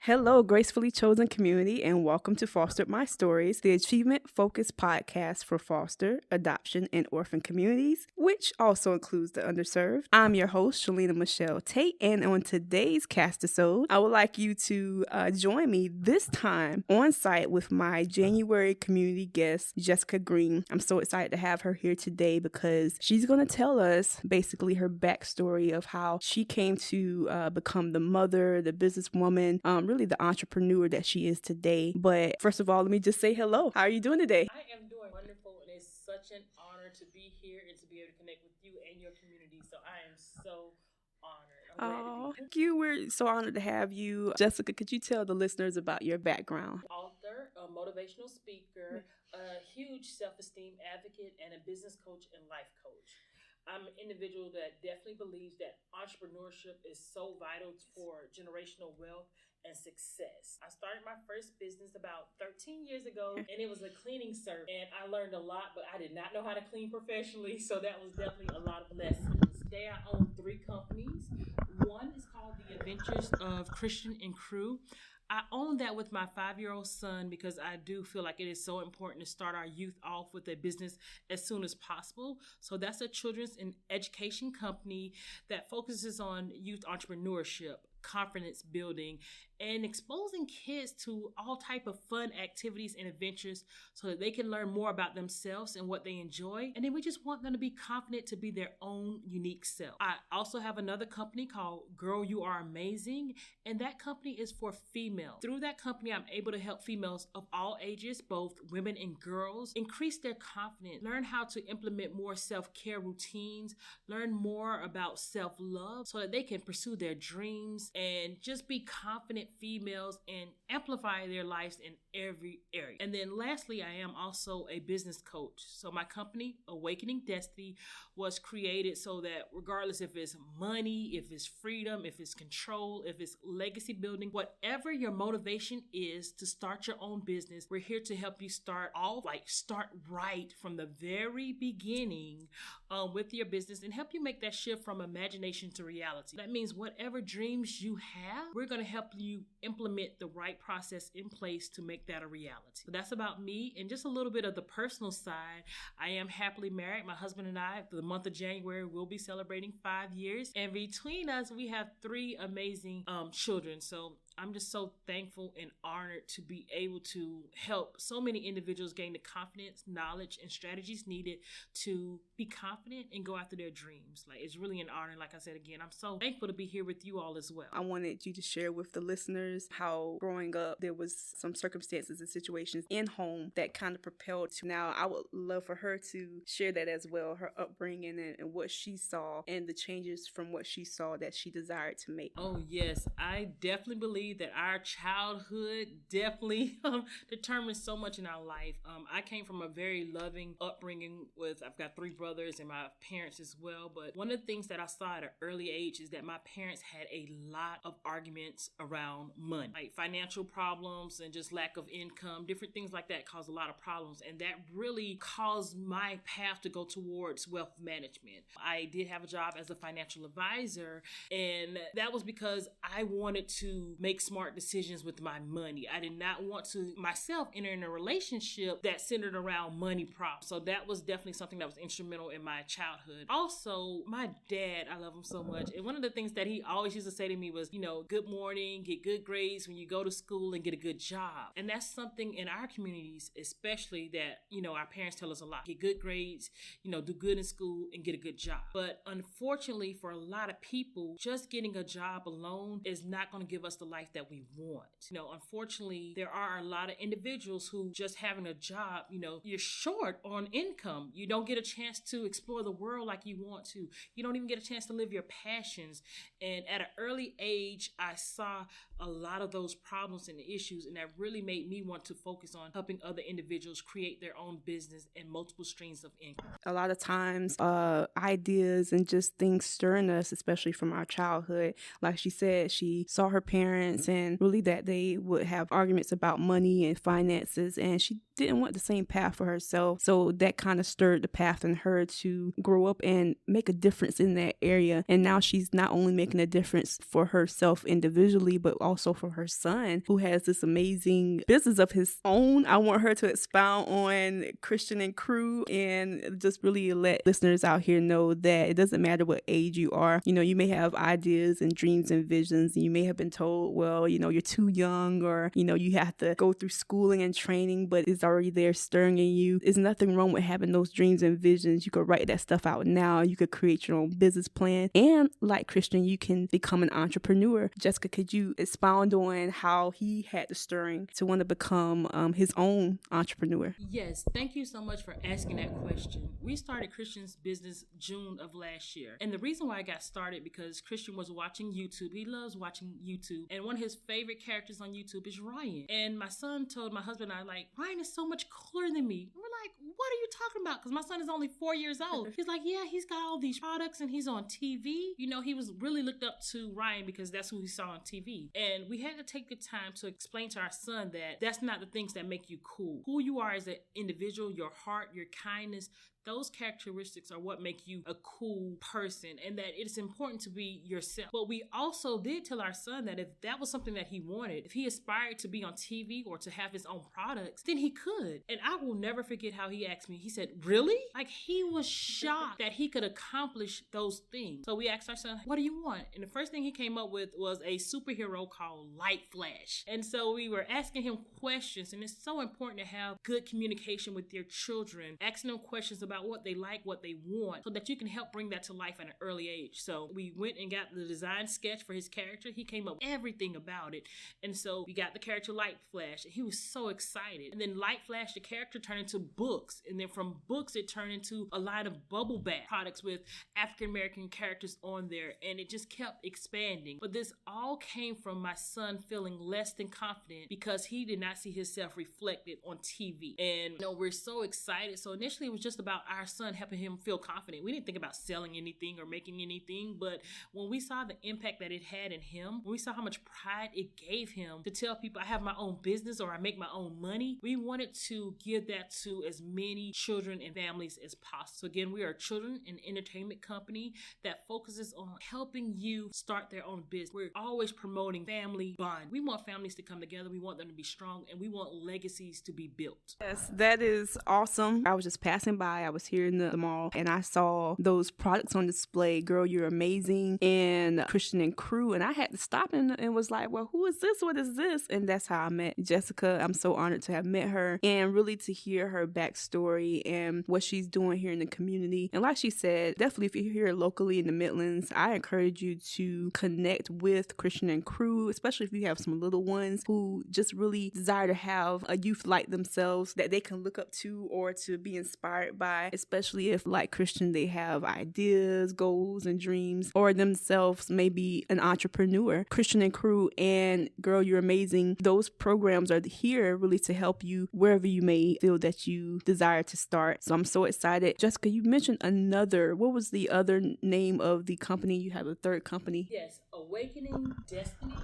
Hello, gracefully chosen community, and welcome to Fostered My Stories, the achievement-focused podcast for foster, adoption, and orphan communities, which also includes the underserved. I'm your host, Shalina Michelle Tate, and on today's cast-episode, I would like you to join me this time on site with my January community guest, Jessica Green. I'm so excited to have her here today because she's going to tell us basically her backstory of how she came to become the mother, the businesswoman, really the entrepreneur that she is today. But first of all, let me just say hello. How are you doing today? I am doing wonderful, and it's such an honor to be here and to be able to connect with you and your community. So I am so honored. I'm glad to be here. Thank you. We're so honored to have you. Jessica, could you tell the listeners about your background? Author, a motivational speaker, a huge self-esteem advocate, and a business coach and life coach. I'm an individual that definitely believes that entrepreneurship is so vital for generational wealth and success. I started my first business about 13 years ago, and it was a cleaning service. And I learned a lot, but I did not know how to clean professionally, so that was definitely a lot of lessons. Today I own 3 companies. One is called The Adventures of Christian and Crew. I own that with my 5-year-old son because I do feel like it is so important to start our youth off with a business as soon as possible. So that's a children's and education company that focuses on youth entrepreneurship, confidence building, and exposing kids to all type of fun activities and adventures so that they can learn more about themselves and what they enjoy. And then we just want them to be confident to be their own unique self. I also have another company called Girl You Are Amazing, and that company is for females. Through that company, I'm able to help females of all ages, both women and girls, increase their confidence, learn how to implement more self-care routines, learn more about self-love so that they can pursue their dreams and just be confident females and amplify their lives in every area. And then lastly, I am also a business coach. So my company, Awakening Destiny, was created so that regardless if it's money, if it's freedom, if it's control, if it's legacy building, whatever your motivation is to start your own business, we're here to help you start right from the very beginning with your business and help you make that shift from imagination to reality. That means whatever dreams you have, we're going to help you implement the right process in place to make that a reality. So that's about me, and just a little bit of the personal side. I am happily married. My husband and I, for the month of January, will be celebrating 5 years, and between us, we have 3 amazing children. So I'm just so thankful and honored to be able to help so many individuals gain the confidence, knowledge, and strategies needed to be confident and go after their dreams. Like, it's really an honor. Like I said again, I'm so thankful to be here with you all as well. I wanted you to share with the listeners how growing up there was some circumstances and situations in home that kind of propelled to now. I would love for her to share that as well, her upbringing and what she saw and the changes from what she saw that she desired to make. Oh yes, I definitely believe that our childhood definitely determines so much in our life. I came from a very loving upbringing I've got 3 brothers and my parents as well. But one of the things that I saw at an early age is that my parents had a lot of arguments around money, like financial problems and just lack of income, different things like that caused a lot of problems. And that really caused my path to go towards wealth management. I did have a job as a financial advisor, and that was because I wanted to make smart decisions with my money. I did not want to myself enter in a relationship that centered around money problems. So that was definitely something that was instrumental in my childhood. Also, my dad, I love him so much. And one of the things that he always used to say to me was, good morning, get good grades when you go to school and get a good job. And that's something in our communities, especially that, our parents tell us a lot. Get good grades, do good in school and get a good job. But unfortunately, for a lot of people, just getting a job alone is not going to give us the life that we want. Unfortunately, there are a lot of individuals who just having a job, you're short on income. You don't get a chance to explore the world like you want to. You don't even get a chance to live your passions. And at an early age, I saw a lot of those problems and issues, and that really made me want to focus on helping other individuals create their own business and multiple streams of income. A lot of times, ideas and just things stirring us, especially from our childhood. Like she said, she saw her parents parents, and really that they would have arguments about money and finances, and she didn't want the same path for herself. So that kind of stirred the path in her to grow up and make a difference in that area. And now she's not only making a difference for herself individually, but also for her son, who has this amazing business of his own. I want her to expound on Christian and Crew and just really let listeners out here know that it doesn't matter what age you are. You know, you may have ideas and dreams and visions, and you may have been told, well, you know, you're too young, or, you know, you have to go through schooling and training, but it's already there stirring in you. There's nothing wrong with having those dreams and visions. You could write that stuff out now. You could create your own business plan. And like Christian, you can become an entrepreneur. Jessica, could you expound on how he had the stirring to want to become his own entrepreneur? Yes, thank you so much for asking that question. We started Christian's business June of last year. And the reason why I got started because Christian was watching YouTube. He loves watching YouTube. And one of his favorite characters on YouTube is Ryan. And my son told my husband and I, like, Ryan is so much cooler than me. And we're like, what are you talking about? Because my son is only 4 years old. He's like, yeah, he's got all these products and he's on TV. You know, he was really looked up to Ryan because that's who he saw on TV. And we had to take the time to explain to our son that that's not the things that make you cool. Who you are as an individual, your heart, your kindness, those characteristics are what make you a cool person, and that it's important to be yourself. But we also did tell our son that if that was something that he wanted, if he aspired to be on TV or to have his own products, then he could. And I will never forget how he asked me, he said, really? Like, he was shocked that he could accomplish those things. So we asked our son, what do you want? And the first thing he came up with was a superhero called Light Flash. And so we were asking him questions, and it's so important to have good communication with your children, asking them questions about what they like, what they want, so that you can help bring that to life at an early age. So we went and got the design sketch for his character. He came up with everything about it. And so we got the character Light Flash. He was so excited. And then Light Flash, the character, turned into books. And then from books, it turned into a line of bubble bath products with African-American characters on there. And it just kept expanding. But this all came from my son feeling less than confident because he did not see himself reflected on TV. And, you know, we're so excited. So initially it was just about our son helping him feel confident. We didn't think about selling anything or making anything, but when we saw the impact that it had in him, when we saw how much pride it gave him to tell people I have my own business or I make my own money, we wanted to give that to as many children and families as possible. So again, we are a children and entertainment company that focuses on helping you start their own business. We're always promoting family bond. We want families to come together. We want them to be strong, and we want legacies to be built. Yes, that is awesome. I was just passing by. I was here in the mall and I saw those products on display. Girl, You're Amazing and Christian and Crew. And I had to stop and was like, well, who is this? What is this? And that's how I met Jessica. I'm so honored to have met her and really to hear her backstory and what she's doing here in the community. And like she said, definitely if you're here locally in the Midlands, I encourage you to connect with Christian and Crew, especially if you have some little ones who just really desire to have a youth like themselves that they can look up to or to be inspired by, especially if, like Christian, they have ideas, goals, and dreams, or themselves may be an entrepreneur. Christian and Crew and Girl, You're Amazing, those programs are here really to help you wherever you may feel that you desire to start. So I'm so excited. Jessica, you mentioned what was the other name of the company? You have a third company. Yes, Awakening Destiny.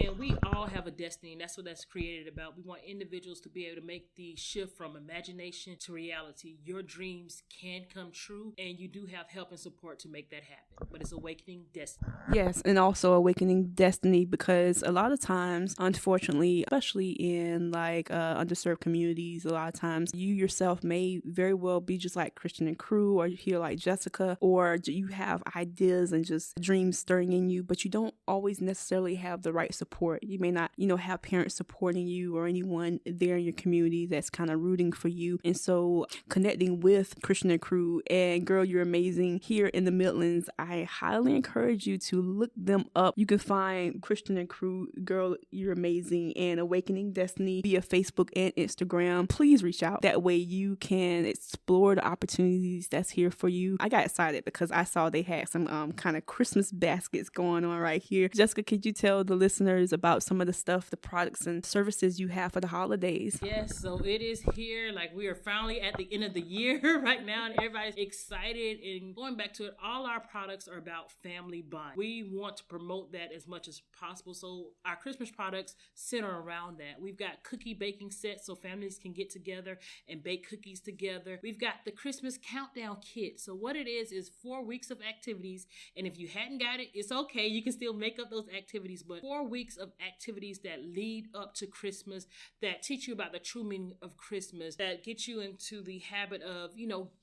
And we all have a destiny, and that's what that's created about. We want individuals to be able to make the shift from imagination to reality. Your dreams can come true, and you do have help and support to make that happen. But it's Awakening Destiny. Yes, and also Awakening Destiny, because a lot of times, unfortunately, especially in like underserved communities, a lot of times you yourself may very well be just like Christian and Crew, or here like Jessica, or you have ideas and just dreams stirring in you, but you don't always necessarily have the right support. You may not, have parents supporting you or anyone there in your community that's kind of rooting for you. And so connecting with Christian and Crew and Girl, You're Amazing here in the Midlands, I highly encourage you to look them up. You can find Christian and Crew, Girl, You're Amazing, and Awakening Destiny via Facebook and Instagram. Please reach out. That way way you can explore the opportunities that's here for you. I got excited because I saw they had some kind of Christmas baskets going on right here. Jessica, could you tell the listeners about some of the stuff, the products and services you have for the holidays? Yes, so it is here. Like, we are finally at the end of the year right now, and everybody's excited. And going back to it, all our products are about family bond. We want to promote that as much as possible. So our Christmas products center around that. We've got cookie baking sets so families can get together and bake cookies together. We've got the Christmas countdown kit. So what it is 4 weeks of activities. And if you hadn't got it, it's okay. You can still make up those activities, but 4 weeks of activities that lead up to Christmas, that teach you about the true meaning of Christmas, that get you into the habit of,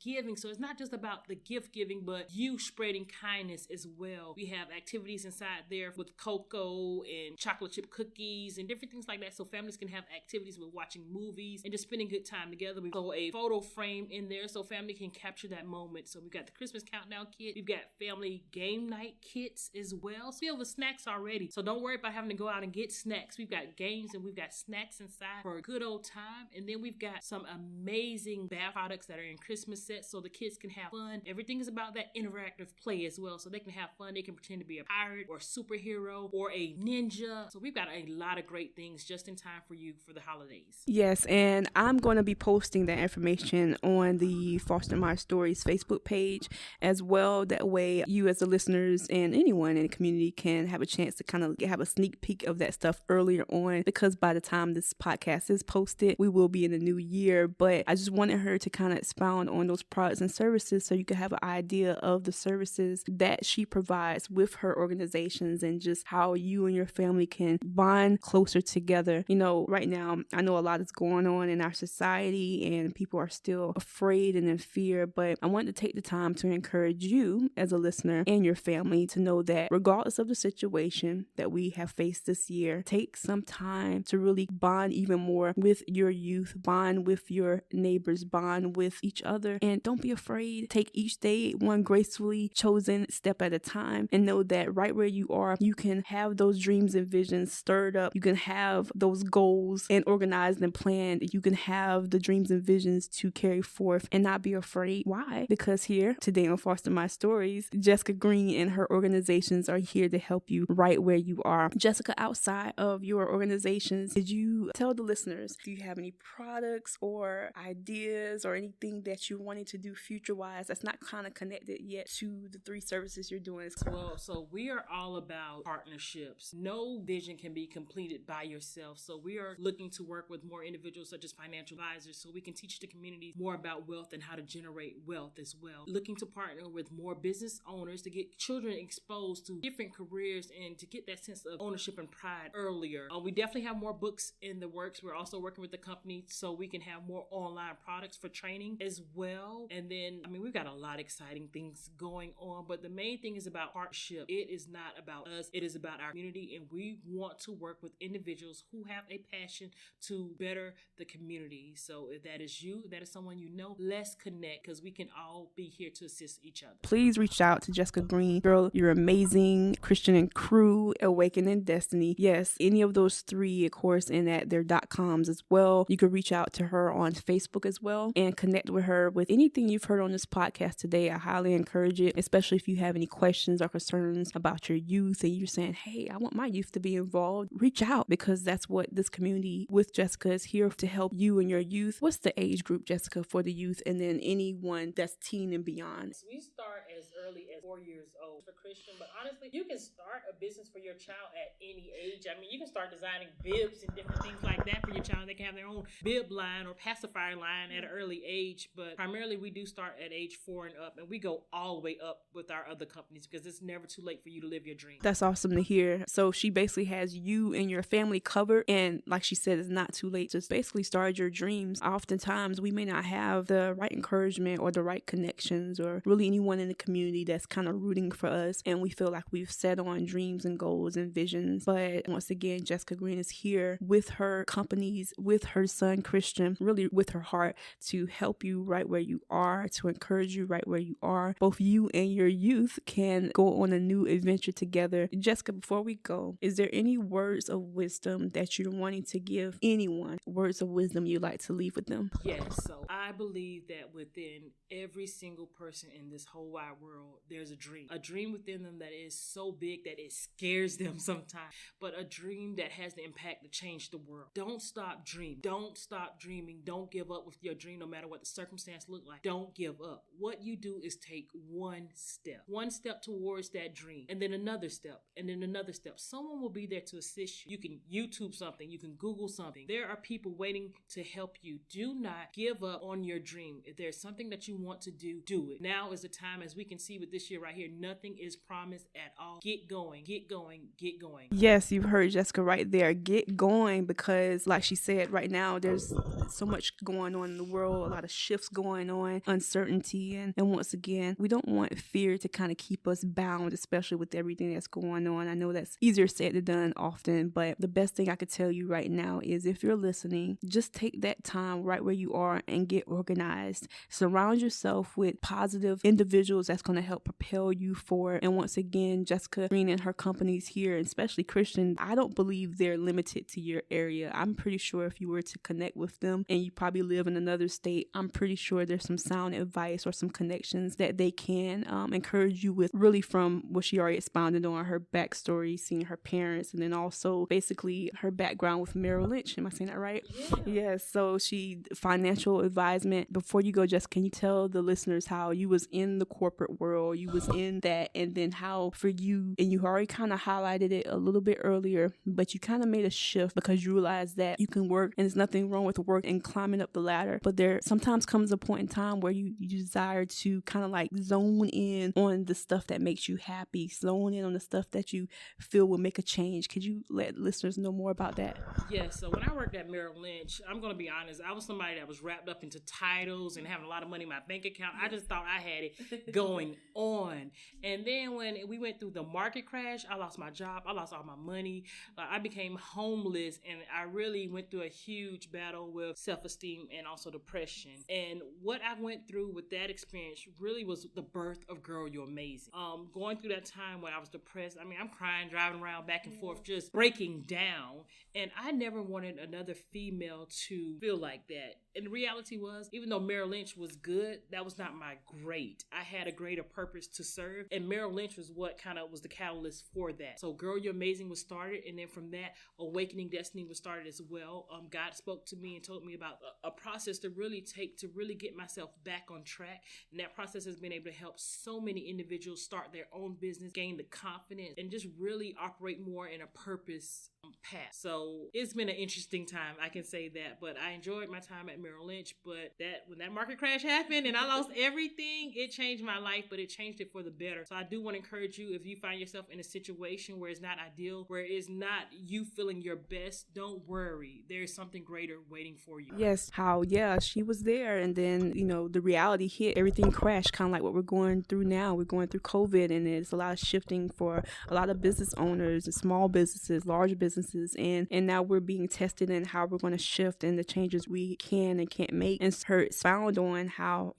giving. So it's not just about the gift giving, but you spreading kindness as well. We have activities inside there with cocoa and chocolate chip cookies and different things like that. So families can have activities with watching movies and just spending good time together. We throw a photo frame in there so family can capture that moment. So we've got the Christmas countdown kit. We've got family game night kits as well. Filled with snacks already. So don't worry about having to go out and get snacks. We've got games and we've got snacks inside for a good old time. And then we've got some amazing bath products that are in Christmas sets so the kids can have fun. Everything is about that interactive play as well. So they can have fun. They can pretend to be a pirate or a superhero or a ninja. So we've got a lot of great things just in time for you for the holidays. Yes, and I'm going to be posting that information on the Foster My Stories Facebook page as well. That way you as the listeners and anyone in the community can have a chance to kind of have a sneak peek of that stuff earlier on, because by the time this podcast is posted, we will be in the new year. But I just wanted her to kind of expound on those products and services so you can have an idea of the services that she provides with her organizations and just how you and your family can bond closer together. Right now, I know a lot is going on in our society and people are still afraid and in fear, but I wanted to take the time to encourage you as a listener and your family to know that regardless of the situation that we have faced this year, take some time to really bond even more with your youth, bond with your neighbors, bond with each other, and don't be afraid. Take each day one gracefully chosen step at a time and know that right where you are, you can have those dreams and visions stirred up. You can have those goals and organized and planned. You can have the dreams and visions to carry forth and not be afraid. Why? Because here today on Foster My Stories, Jessica Green and her organizations are here to help you right where you are. Jessica, outside of your organizations, did you tell the listeners, do you have any products or ideas or anything that you're wanting to do future-wise that's not kind of connected yet to the 3 services you're doing? Well, so we are all about partnerships. No vision can be completed by yourself. So we are looking to work with more individuals such as financial advisors so we can teach the community more about wealth and how to generate wealth as well. Looking to partner with more business owners to get children exposed to different careers and to get that sense of ownership and pride earlier. We definitely have more books in the works. We're also working with the company so we can have more online products for training as well. And then, we've got a lot of exciting things going on, but the main thing is about partnership. It is not about us. It is about our community, and we want to work with individuals who have a passion to better the community. So if that is you, that is someone you know, let's connect because we can all be here to assist each other. Please reach out to Jessica Green. Girl, you're amazing. Christian and Crew, Awakening Destiny. Yes, any of those 3, of course, and at their .coms as well. You can reach out to her on Facebook as well and connect with her with anything you've heard on this podcast today. I highly encourage it, especially if you have any questions or concerns about your youth and you're saying, hey, I want my youth to be involved. Reach out because that's what this community with Jessica is here to help you and your youth. What's the age group, Jessica, for the youth and then anyone that's teen and beyond? So we start as early as 4 years old for Christian, but honestly, you can start a business for your child at any age. You can start designing bibs and different things like that for your child. They can have their own bib line or pacifier line at an early age, but primarily we do start at age 4 and up, and we go all the way up with our other companies because it's never too late for you to live your dream. That's awesome to hear. So she basically has you and your family covered, and like she said, it's not too late to basically start your dreams. Oftentimes we may not have the right encouragement or the right connections or really anyone in the community community that's kind of rooting for us, and we feel like we've set on dreams and goals and visions. But once again, Jessica Green is here with her companies, with her son Christian, really with her heart to help you right where you are, to encourage you right where you are. Both you and your youth can go on a new adventure together. Jessica, before we go, is there any words of wisdom that you're wanting to give anyone? Words of wisdom you'd like to leave with them? Yes, so I believe that within every single person in this whole wide world, there's a dream within them that is so big that it scares them sometimes, but a dream that has the impact to change the world. Don't stop dreaming. Don't stop dreaming. Don't give up with your dream, no matter what the circumstance look like. Don't give up. What you do is take one step towards that dream, and then another step, and then another step. Someone will be there to assist you. You can YouTube something. You can Google something. There are people waiting to help you. Do not give up on your dream. If there's something that you want to do, do it. Now is the time. As we can see with this year right here, nothing is promised at all. Get going, get going, get going. Yes, you've heard Jessica right there. Get going, because like she said, right now there's so much going on in the world, a lot of shifts going on, uncertainty, and once again, we don't want fear to kind of keep us bound, especially with everything that's going on. I know that's easier said than done often, but the best thing I could tell you right now is, if you're listening, just take that time right where you are and get organized. Surround yourself with positive individuals that's going to help propel you forward. And once again, Jessica Green and her companies here, especially Christian, I don't believe they're limited to your area. I'm pretty sure if you were to connect with them and you probably live in another state, I'm pretty sure there's some sound advice or some connections that they can encourage you with, really from what she already expounded on, her backstory, seeing her parents, and then also basically her background with Merrill Lynch. Am I saying that right? Yeah. Yes. So she financial advisement. Before you go, Jess, can you tell the listeners how you was in the corporate world, you was in that, and then how for you, and you already kind of highlighted it a little bit earlier, but you kind of made a shift because you realized that you can work, and there's nothing wrong with work and climbing up the ladder, but there sometimes comes a point in time where you desire to kind of like zone in on the stuff that makes you happy, zone in on the stuff that you feel will make a change. Could you let listeners know more about that? Yeah, so when I worked at Merrill Lynch, I'm going to be honest, I was somebody that was wrapped up into titles and having a lot of money in my bank account. I just thought I had it going on. And then when we went through the market crash, I lost my job. I lost all my money. I became homeless, and I really went through a huge battle with self-esteem and also depression. And what I went through with that experience really was the birth of Girl, You're Amazing. Going through that time when I was depressed, I mean, I'm crying, driving around back and forth, just breaking down. And I never wanted another female to feel like that. And the reality was, even though Merrill Lynch was good, that was not my great. I had a greater purpose to serve, and Merrill Lynch was what kind of was the catalyst for that. So Girl, You're Amazing was started, and then from that, Awakening Destiny was started as well. God spoke to me and told me about a process to really take to really get myself back on track. And that process has been able to help so many individuals start their own business, gain the confidence, and just really operate more in a purpose path. So it's been an interesting time, I can say that, but I enjoyed my time at Merrill Lynch. But when that market crash happened and I lost everything, it changed my life, but it changed it for the better. So I do want to encourage you, if you find yourself in a situation where it's not ideal, where it's not you feeling your best, don't worry. There's something greater waiting for you. Yes, how, yeah, she was there, and then, the reality hit, everything crashed, kind of like what we're going through now. We're going through COVID, and there's a lot of shifting for a lot of business owners, small businesses, large businesses, and now we're being tested in how we're going to shift and the changes we can and can't make. And her expound on how,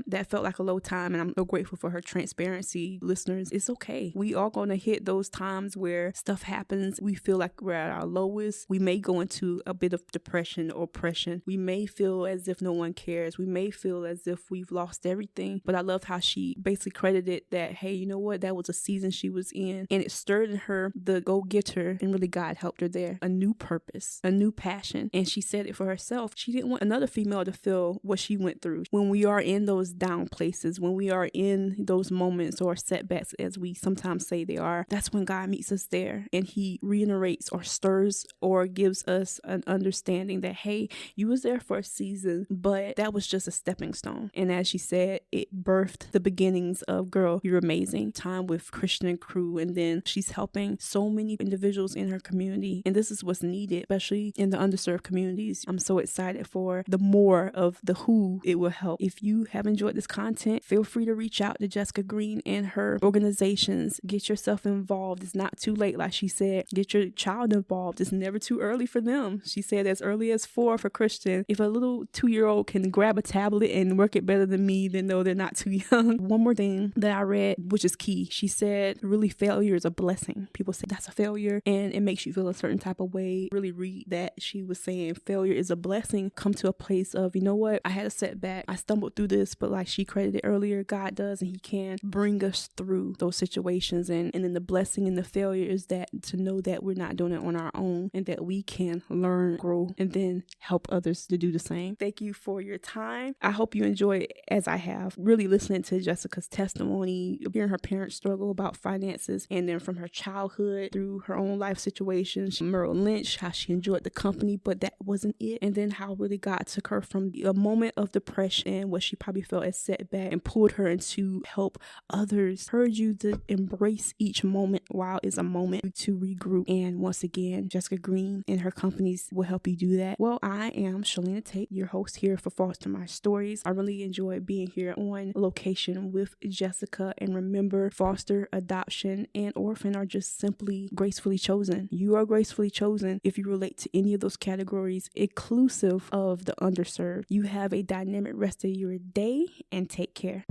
that felt like a low time, and I'm so grateful for her transparency. Listeners, it's okay. We are going to hit those times where stuff happens. We feel like we're at our lowest. We may go into a bit of depression or oppression. We may feel as if no one cares. We may feel as if we've lost everything. But I love how she basically credited that, hey, you know what? That was a season she was in, and it stirred in her the go-getter, and really God helped her there. A new purpose, a new passion. And she said it for herself. She didn't want another female to feel what she went through. When we are in those down places, when we are in those moments or setbacks, as we sometimes say they are, that's when God meets us there, and he reiterates or stirs or gives us an understanding that, hey, you was there for a season, but that was just a stepping stone. And as she said, it birthed the beginnings of Girl, You're Amazing, time with Christian and crew. And then she's helping so many individuals in her community. And this is what's needed, especially in the underserved communities. I'm so excited for the more of the who it will help. If you have enjoyed this content, feel free to reach out out to Jessica Green and her organizations. Get yourself involved. It's not too late, like she said. Get your child involved. It's never too early for them. She said as early as 4 for Christian. If a little 2-year-old can grab a tablet and work it better than me, then no, they're not too young. One more thing that I read, which is key. She said, really, failure is a blessing. People say that's a failure and it makes you feel a certain type of way. Really read that. She was saying failure is a blessing. Come to a place of, you know what? I had a setback. I stumbled through this, but like she credited earlier, God does, and he can bring us through those situations. And then the blessing and the failure is that to know that we're not doing it on our own and that we can learn, grow, and then help others to do the same. Thank you for your time. I hope you enjoy, as I have, really listening to Jessica's testimony, hearing her parents struggle about finances, and then from her childhood through her own life situations, Merrill Lynch, how she enjoyed the company, but that wasn't it. And then how really God took her from a moment of depression and what she probably felt as setback and pulled her into help others. Heard you to embrace each moment while it's a moment to regroup. And once again, Jessica Green and her companies will help you do that. Well, I am Shalina Tate, your host here for Foster My Stories. I really enjoyed being here on location with Jessica. And remember, foster, adoption, and orphan are just simply gracefully chosen. You are gracefully chosen if you relate to any of those categories, inclusive of the underserved. You have a dynamic rest of your day and take care.